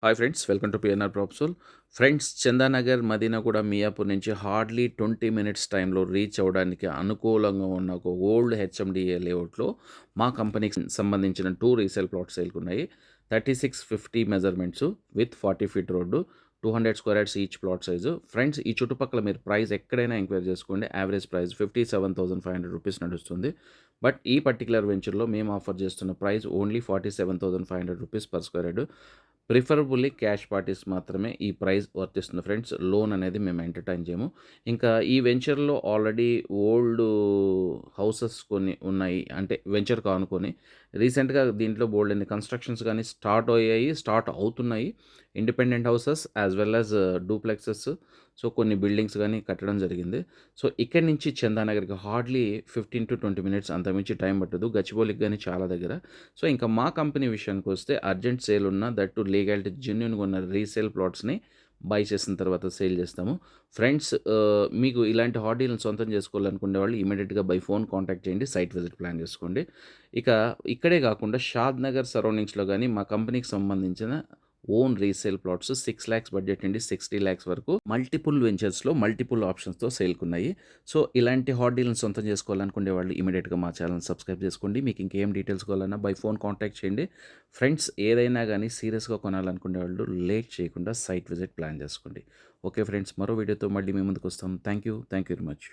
Hi friends, welcome to PNR Propsol. Friends, Chandanagar, Madinaguda, Miyapur నుంచి hardly 20 minutes టైంలో reach అవ్వడానికి అనుకూలంగా ఉన్న ఒక ఓల్డ్ హెచ్ఎండిఏ లేఅవుట్లో మా కంపెనీకి సంబంధించిన 2 రీసేల్ ప్లాట్స్ సేల్కున్నాయి. 3650 measurements with 40 feet road, 200 square yards each plot size. Friends, ఈ చుట్టుపక్కల మీరు ప్రైస్ ఎక్కడైనా ఎంక్వైరీ చేసుకోండి. యావరేజ్ ప్రైస్ 57,500 రూపీస్ నడుస్తుంది. బట్ ఈ పర్టికులర్ వెంచర్లో మేము ఆఫర్ చేస్తున్న price only 47,500 rupees per square yard. Preferably cash parties మాత్రమే ఈ ప్రైస్ వర్తిస్తుంది ఫ్రెండ్స్. లోన్ అనేది మేము ఎంటర్టైన్ చేయము. ఇంకా ఈ వెంచర్‌లో ఆల్రెడీ ఓల్డ్ హౌసెస్ కొన్ని ఉన్నాయి. అంటే వెంచర్‌కి ఆనుకొని. రీసెంట్‌గా దీంట్లో బోలెడన్ని కన్‌స్ట్రక్షన్స్ గాని స్టార్ట్ అయ్యాయి, స్టార్ట్ అవుతున్నాయి. Independent houses as well as duplexes. So, కొన్ని బిల్డింగ్స్ గాని కట్టడం జరిగింది. సో, ఇక్కడి నుంచి చందానగర్‌కి హార్డ్‌లీ 15-20 మినిట్స్, అంతకుమించి టైం పట్టదు. గచ్చిబౌలికి గాని చాలా దగ్గర. సో, ఇంకా మా కంపెనీ విషయానికొస్తే అర్జెంట్ సేల్ ఉన్న దట్ టు లీగాలిటీ జెన్యూన్‌గా ఉన్న రీసేల్ ప్లాట్స్‌ని బై చేసిన తర్వాత సేల్ చేస్తాము. ఫ్రెండ్స్, మీకు ఇలాంటి హాట్ డీల్‌ని సొంతం చేసుకోవాలనుకునే వాళ్ళు ఇమ్మీడియేట్‌గా బై ఫోన్ కాంటాక్ట్ చేయండి. సైట్ విజిట్ ప్లాన్ చేసుకోండి. ఇక ఇక్కడే కాకుండా షాద్ నగర్ సరౌండింగ్స్‌లో గాని మా కంపెనీకి సంబంధించిన ఓన్ రీసేల్ ప్లాట్స్ 6,00,000 బడ్జెట్ నుండి 60,00,000 వరకు మల్టిపుల్ వెంచర్స్‌లో మల్టిపుల్ ఆప్షన్స్‌తో సేల్‌కున్నాయి. సో, ఇలాంటి హాట్ డీల్‌ని సొంతం చేసుకోవాలనుకునే వాళ్ళు ఇమ్మీడియేట్‌గా మా ఛానెల్‌ని సబ్స్క్రైబ్ చేసుకోండి. మీకు ఇంకేం డీటెయిల్స్ కావాలన్నా బై ఫోన్ కాంటాక్ట్ చేయండి. ఫ్రెండ్స్, ఏదైనా గానీ సీరియస్‌గా కొనాలనుకునే వాళ్ళు లేట్ చేయకుండా సైట్ విజిట్ ప్లాన్ చేసుకోండి. ఓకే ఫ్రెండ్స్, మరో వీడియోతో మళ్ళీ మీ ముందుకొస్తాం. Thank you very much.